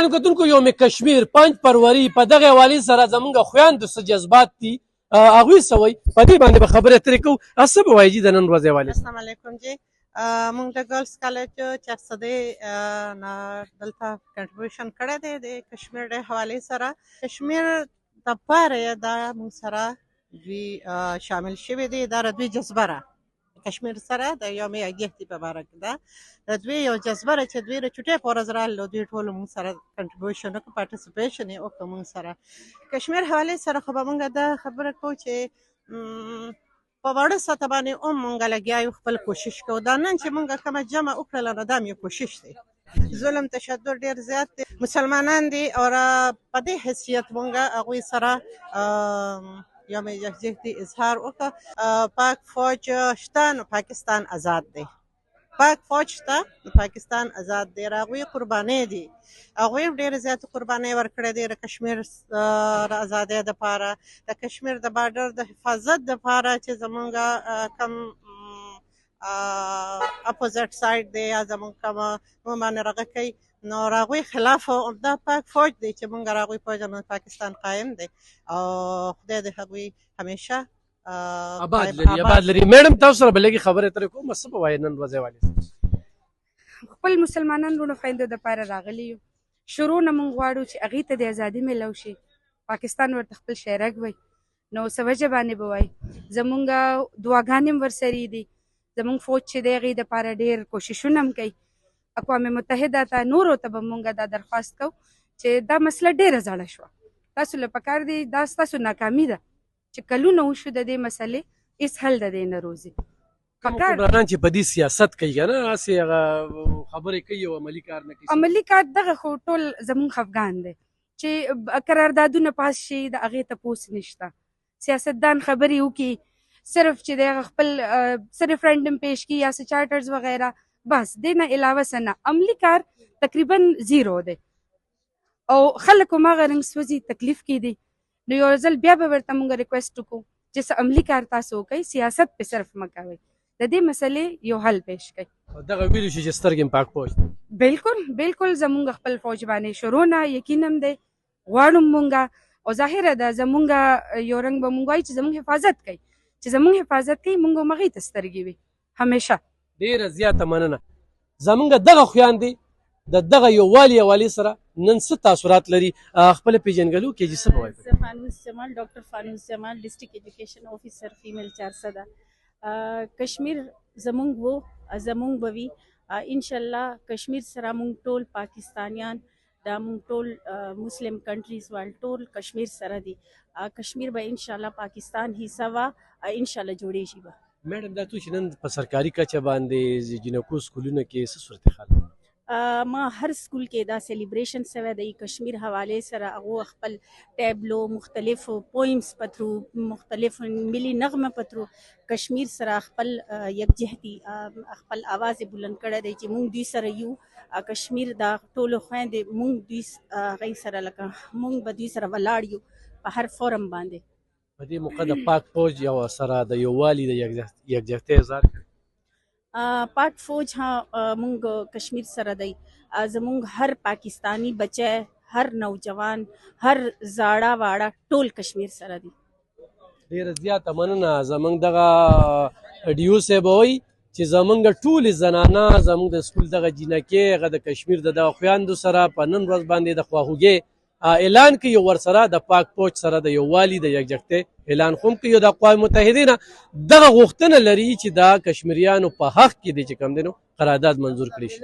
ګرانو کتونکو یوم کشمیر 5 فروری په دغه حوالې سره زمونږ خویندو څه جذبات دي هغوی څه وایي په دې باندې به خبرې اترې کوو. څه به وایي جي د نن ورځې حوالې سره؟ السلام علیکم جی. مونږ د ګرلز کالج چرسدې نه دلته کنټریبیوشن کړی دی د کشمیر د حوالې سره. کشمیر دپاره دا مونږ سره دوی شامل شوي دي. دا د دوی جذبه ده کشمیر سره د یوم یکجهتي په باره کې ده د دوی یو جذبه ده چې دوی د چوټۍ په ورځ راغلل او دوی ټولو مونږ سره کنټریبیوشن وکړو پارټیسپیشن یې وکړو مونږ سره. کشمیر حوالې سره خو به مونږ دا خبره کوو چې په وړه سطح باندې هم مونږ لګیا یو خپل کوشش کوو. دا نن چې مونږ کومه جمع وکړله نو دا هم یو کوشش دی. ظلم تشدد ډېر زیات دی. مسلمانان دي او په دې حیثیت مونږ هغوی سره یوم یکجهتي اظهار وکړه. پاک فوج شته نو پاکستان آزاد دی. پاک فوج شته نو پاکستان آزاد دی. هغوی قربانۍ دي. هغوی ډېرې زیاتې قربانۍ ورکړې دي د کشمیر د ازادۍ دپاره د کشمیر د بارډر د حفاظت دپاره چې زمونږ کم اپوزټ سایډ دی یا زمونږ کومه موږ باندې رغه کوي نو هغوی خلاف دا پاک فوج دی چې مونږ هغوی په پاکستان قایم دی او خدای دې هغوی همیشه آباد لري. میډم تاسو سره به لږې خبرې اترې کوم. څه به وایي نن ورځې حوالې؟ خپل مسلمانان وروڼو خویندو دپاره راغلي یو. شروع نه مونږ غواړو چې هغې ته د ازادي میلاو شي. پاکستان ورته خپل شیرک وایي نو څه وجه باندې به وایي. زمونږ دعاګانې هم ورسرې دي. زمونږ فوج چې دی هغې دپاره ډېر کوششونه هم کوي. اقوام متحده ته نورو ته به مونږ دا درخواست کوو چې دا مسله ډېره زړه شوه. تاسو له پکار دی دا ستاسو ناکامي ده چې کلونه وشو د دې مسلې هېڅ حل د دې نه روزي. حکمرانان چې په دې سیاست کوي که نه هسې هغه خبرې کوي او عملي کار نه کوي. عملي کار دغه خو ټول زمونږ خفګان دی چې قراردادونه پاس شي د هغې تپوس نشته. سیاستدان خبرې وکړي صرف چې د هغه خپل څه ریفرنډم پیش کړي یا څه چارټرز وغیره بس دې نه علاوه څه نه. عملي کار تقریبا زیرو دی او خلک هماغه رنګ سوځي تکلیف کې دي. نو یو ځل بیا به ورته مونږ ریکویسټ وکړو چې څه عملي کار تاسو وکړئ سیاست پې صرف مه کوئ د دې مسلې یو حل پیش کړئ. دغه ویلو شي چې سترګې م پاک فوج بالکل بالکل زمونږ خپل فوج باندې شروع نه یقین هم دی غواړو مونږ او ظاهره ده زمونږ یو رنګ به مونږ وایي چې زمونږ حفاظت کوي چې زمونږ حفاظت کوي مونږ هم هغې ته سترګې وي همیشه. ډېره زیاته مننه. زمونږ دغه خویندې د دغه یووالي حوالې سره نن څه تاثرات لري خپله پېژنګلو کې چې څه به وایي؟ فانوس جمال ډاکټر فانوس جمال ډسټرکټ ایجوکیشن آفیسر فیمیل چارسده. کشمیر زمونږ و زمونږ به وي انشاءالله. کشمیر سره مونږ ټول پاکستانیان دا مونږ ټول مسلم کنټریز وال ټول کشمیر سره دي. کشمیر به انشاءالله پاکستان حصه وه انشاءالله جوړېږي به. میډم دا تو چې نن په سرکاري کچه باندې جنکو سکولونو کې څه صورتحال؟ ما هر سکول کې دا سیلیبریشن سوی دی کشمیر حوالې سره. هغو خپل ټیبلو مختلف پویمز په ترو مختلف ملي نغمه په ترو کشمیر سره خپل یکجهتي خپل آواز یې بلند کړی دی چې مونږ دوی سره یو. کشمیر دا ټولو خویندې مونږ دوی هغې سره لکه مونږ به دوی سره ولاړ یو په هر فورم باندې. په دې موقع د پاک فوج یو سره د یووالي د یکجهتۍ اظهار کوي. پاک فوج مونږ کشمیر سره دی. زمونږ هر پاکستانی بچی هر نوجوان هر زاړه واړه ټول کشمیر سره دی. ډېره زیاته مننه. زمونږ دغه ډیو صاحب وایي چې زمونږ ټولې زنانه زمونږ د سکول دغه جینکې هغه د کشمیر د دغه خویندو سره په نن ورځ باندې د خواخوږۍ اعلان کوي ورسره د پاک فوج سره د یووالي د یکجهتۍ اعلان خو هم کوي. د اقوام متحدې نه دغه غوښتنه لري چې دا کشمیریانو په حق کې دی چې کوم دی نو قرارداد منظور کړی شي.